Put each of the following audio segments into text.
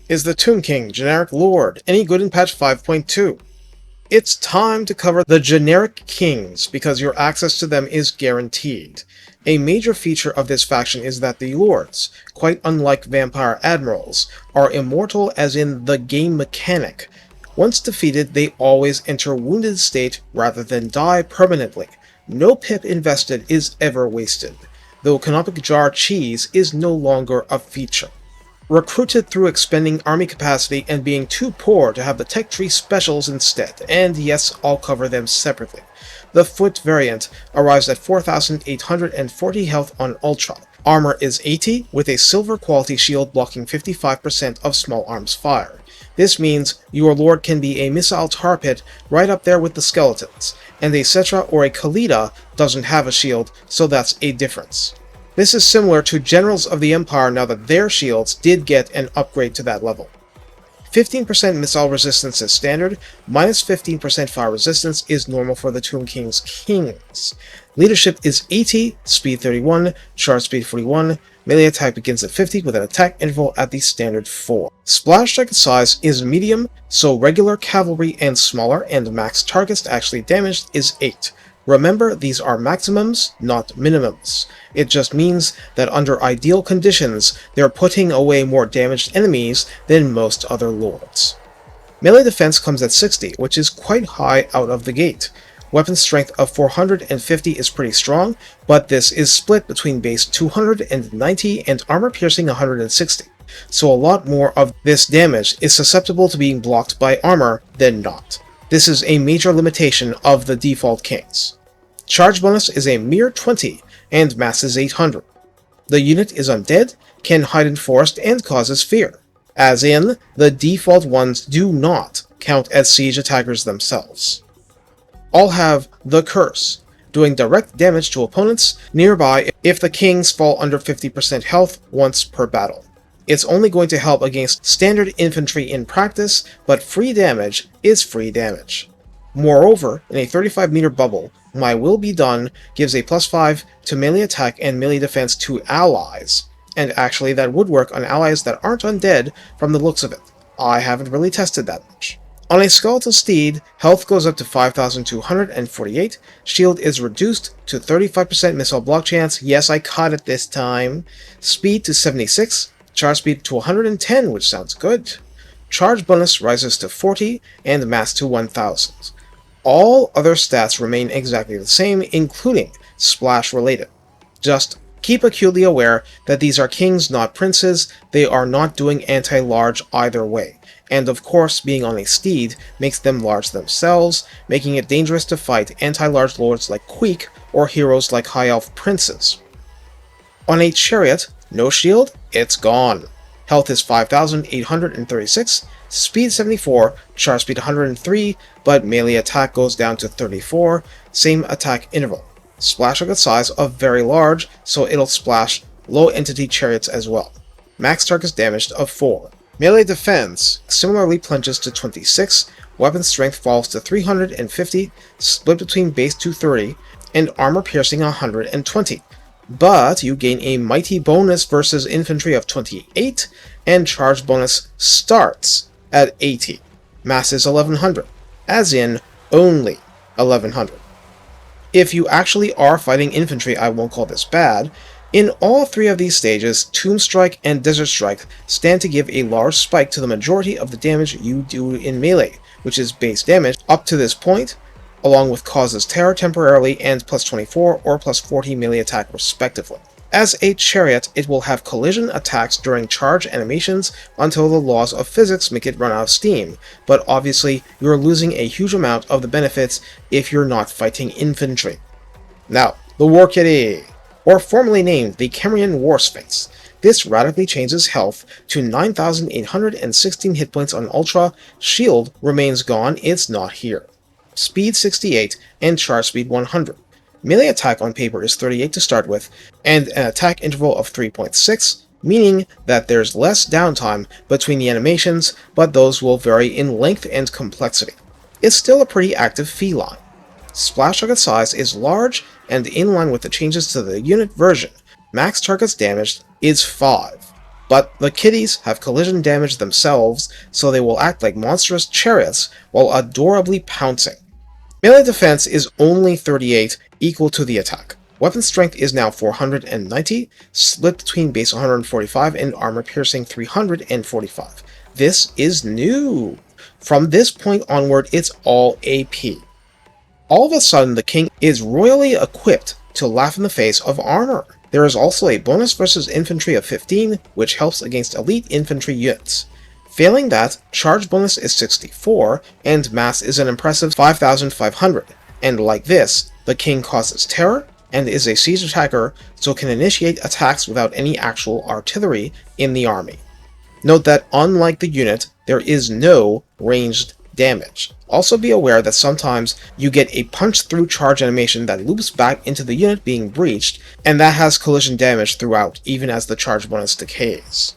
Is the Tomb King generic lord any good in patch 5.2? It's time to cover the generic kings, because your access to them is guaranteed. A major feature of this faction is that the lords, quite unlike vampire admirals, are immortal as in the game mechanic. Once defeated, they always enter wounded state rather than die permanently. No pip invested is ever wasted, though Canopic Jar cheese is no longer a feature. Recruited through expending army capacity and being too poor to have the tech tree specials instead, and yes, I'll cover them separately. The foot variant arrives at 4,840 health on Ultra. Armor is 80, with a silver quality shield blocking 55% of small arms fire. This means your lord can be a missile tar pit right up there with the skeletons, and a Cetra or a Khalida doesn't have a shield, so that's a difference. This is similar to Generals of the Empire now that their shields did get an upgrade to that level. 15% missile resistance is standard, minus 15% fire resistance is normal for the Tomb King's kings. Leadership is 80, speed 31, charge speed 41, melee attack begins at 50 with an attack interval at the standard 4. Splash target size is medium, so regular cavalry and smaller, and max targets actually damaged is 8. Remember, these are maximums, not minimums. It just means that under ideal conditions, they're putting away more damaged enemies than most other lords. Melee defense comes at 60, which is quite high out of the gate. Weapon strength of 450 is pretty strong, but this is split between base 290 and armor piercing 160, so a lot more of this damage is susceptible to being blocked by armor than not. This is a major limitation of the default kings. Charge bonus is a mere 20, and mass is 800. The unit is undead, can hide in forest, and causes fear. As in, the default ones do not count as siege attackers themselves. All have the Curse, doing direct damage to opponents nearby if the kings fall under 50% health once per battle. It's only going to help against standard infantry in practice, but free damage is free damage. Moreover, in a 35-meter bubble, My Will Be Done gives a +5 to melee attack and melee defense to allies, and actually that would work on allies that aren't undead from the looks of it. I haven't really tested that much. On a Skeletal steed, health goes up to 5,248, shield is reduced to 35% missile block chance, yes I caught it this time, speed to 76, charge speed to 110, which sounds good. Charge bonus rises to 40, and mass to 1000. All other stats remain exactly the same, including splash related. Just keep acutely aware that these are kings, not princes. They are not doing anti-large either way. And of course, being on a steed makes them large themselves, making it dangerous to fight anti-large lords like Queek or heroes like High Elf princes. On a chariot, no shield, it's gone. Health is 5,836, speed 74, charge speed 103, but melee attack goes down to 34, same attack interval. Splash target size of very large, so it'll splash low entity chariots as well. Max target damage of 4. Melee defense similarly plunges to 26, weapon strength falls to 350, split between base 230, and armor piercing 120. But you gain a mighty bonus versus infantry of 28, and charge bonus starts at 80. Mass is 1100, as in only 1100. If you actually are fighting infantry, I won't call this bad. In all three of these stages, Tomb Strike and Desert Strike stand to give a large spike to the majority of the damage you do in melee, which is base damage up to this point, along with causes terror temporarily and +24 or +40 melee attack respectively. As a chariot, it will have collision attacks during charge animations until the laws of physics make it run out of steam, but obviously you're losing a huge amount of the benefits if you're not fighting infantry. Now, the War Kitty, or formerly named the Khemrian warsphinx. This radically changes health to 9,816 hit points on Ultra, shield remains gone, it's not here. Speed 68, and charge speed 100. Melee attack on paper is 38 to start with, and an attack interval of 3.6, meaning that there's less downtime between the animations, but those will vary in length and complexity. It's still a pretty active feline. Splash target size is large and in line with the changes to the unit version. Max targets damaged is 5. But the kitties have collision damage themselves, so they will act like monstrous chariots while adorably pouncing. Melee defense is only 38, equal to the attack. Weapon strength is now 490, split between base 145 and armor piercing 345. This is new! From this point onward, it's all AP. All of a sudden, the king is royally equipped to laugh in the face of armor. There is also a bonus versus infantry of 15, which helps against elite infantry units. Failing that, charge bonus is 64, and mass is an impressive 5,500. And like this, the king causes terror, and is a siege attacker, so can initiate attacks without any actual artillery in the army. Note that unlike the unit, there is no ranged damage. Also be aware that sometimes you get a punch-through charge animation that loops back into the unit being breached, and that has collision damage throughout, even as the charge bonus decays.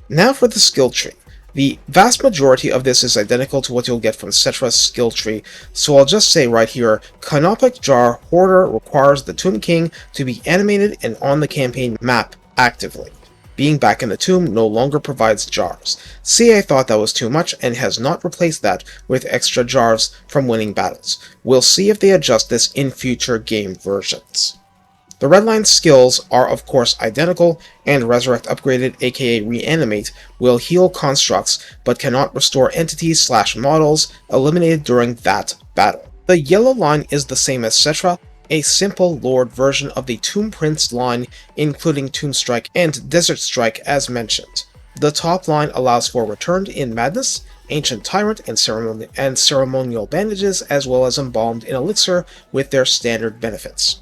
Now for the skill tree. The vast majority of this is identical to what you'll get from Cetra's skill tree, so I'll just say right here, Canopic Jar Hoarder requires the Tomb King to be animated and on the campaign map actively. Being back in the tomb no longer provides jars. CA thought that was too much and has not replaced that with extra jars from winning battles. We'll see if they adjust this in future game versions. The Redline skills are of course identical, and Resurrect Upgraded aka Reanimate will heal constructs but cannot restore entities/models eliminated during that battle. The yellow line is the same as Cetra, a simple Lord version of the Tomb Prince line, including Tomb Strike and Desert Strike as mentioned. The top line allows for Returned in Madness, Ancient Tyrant, and Ceremonial Bandages, as well as Embalmed in Elixir with their standard benefits.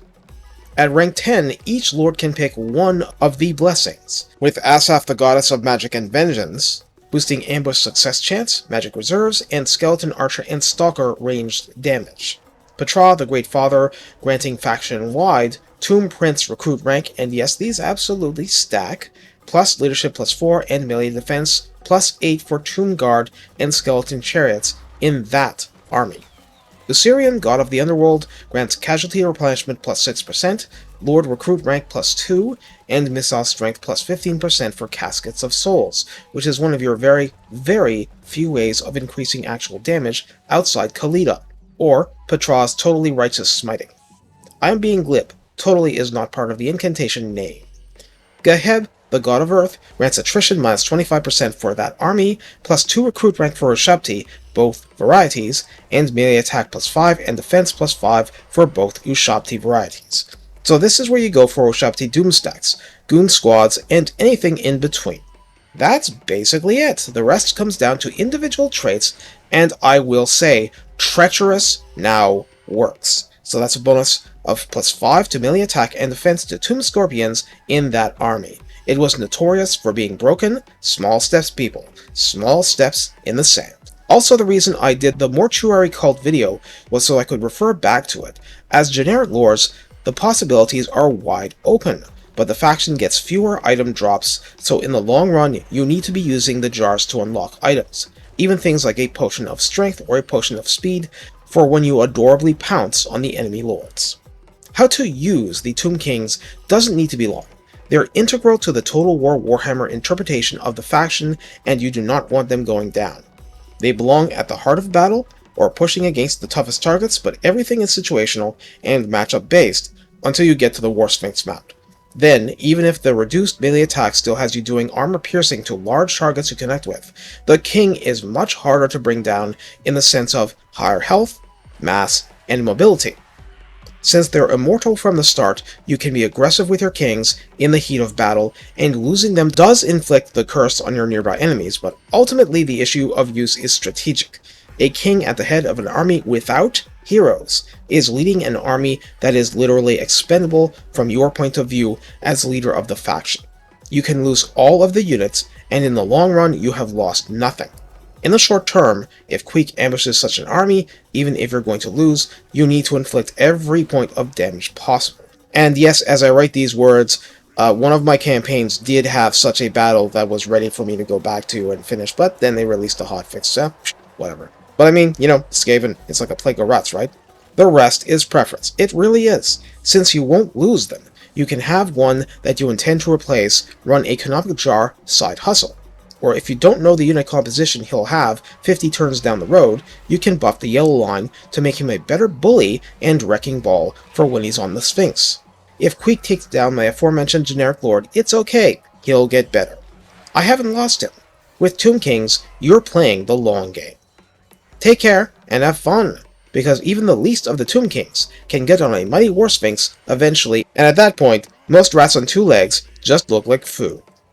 At rank 10, each Lord can pick one of the blessings, with Asaph the Goddess of Magic and Vengeance, boosting ambush success chance, magic reserves, and Skeleton Archer and Stalker ranged damage. Petra the Great Father, granting faction-wide, Tomb Prince recruit rank, and yes, these absolutely stack, plus leadership +4 and melee defense, +8 for Tomb Guard and Skeleton Chariots in that army. Usirian, God of the Underworld, grants casualty replenishment +6%, Lord recruit rank +2, and missile strength +15% for Caskets of Souls, which is one of your very, very few ways of increasing actual damage outside Khalida, or Petra's Totally Righteous Smiting. I am being glib, totally is not part of the incantation name. Geheb, the God of Earth, grants attrition -25% for that army, +2 recruit rank for Ushabti, both varieties, and melee attack +5 and defense +5 for both Ushabti varieties. So this is where you go for Ushabti Doom stacks, goon squads, and anything in between. That's basically it. The rest comes down to individual traits, and I will say, Treacherous now works. So that's a bonus of +5 to melee attack and defense to Tomb Scorpions in that army. It was notorious for being broken. Small steps, people. Small steps in the sand. Also, the reason I did the Mortuary Cult video was so I could refer back to it. As generic lores, the possibilities are wide open, but the faction gets fewer item drops, so in the long run, you need to be using the jars to unlock items. Even things like a Potion of Strength or a Potion of Speed for when you adorably pounce on the enemy lords. How to use the Tomb Kings doesn't need to be long. They're integral to the Total War Warhammer interpretation of the faction, and you do not want them going down. They belong at the heart of battle, or pushing against the toughest targets, but everything is situational and matchup based until you get to the warsphinx mount. Then, even if the reduced melee attack still has you doing armor piercing to large targets you connect with, the king is much harder to bring down in the sense of higher health, mass, and mobility. Since they're immortal from the start, you can be aggressive with your kings in the heat of battle, and losing them does inflict the curse on your nearby enemies, but ultimately the issue of use is strategic. A king at the head of an army without heroes is leading an army that is literally expendable from your point of view as leader of the faction. You can lose all of the units, and in the long run you have lost nothing. In the short term, if Queek ambushes such an army, even if you're going to lose, you need to inflict every point of damage possible. And yes, as I write these words, one of my campaigns did have such a battle that was ready for me to go back to and finish, but then they released a hotfix, so whatever. But I mean, Skaven, it's like a plague of rats, right? The rest is preference. It really is, since you won't lose them. you can have one that you intend to replace run a Canonical Jar side hustle. Or if you don't know the unit composition he'll have 50 turns down the road, you can buff the yellow line to make him a better bully and wrecking ball for when he's on the Sphinx. If Queek takes down my aforementioned generic lord, it's okay, he'll get better. I haven't lost him. With Tomb Kings, you're playing the long game. Take care, and have fun, because even the least of the Tomb Kings can get on a mighty warsphinx eventually, and at that point, most rats on 2 legs just look like food.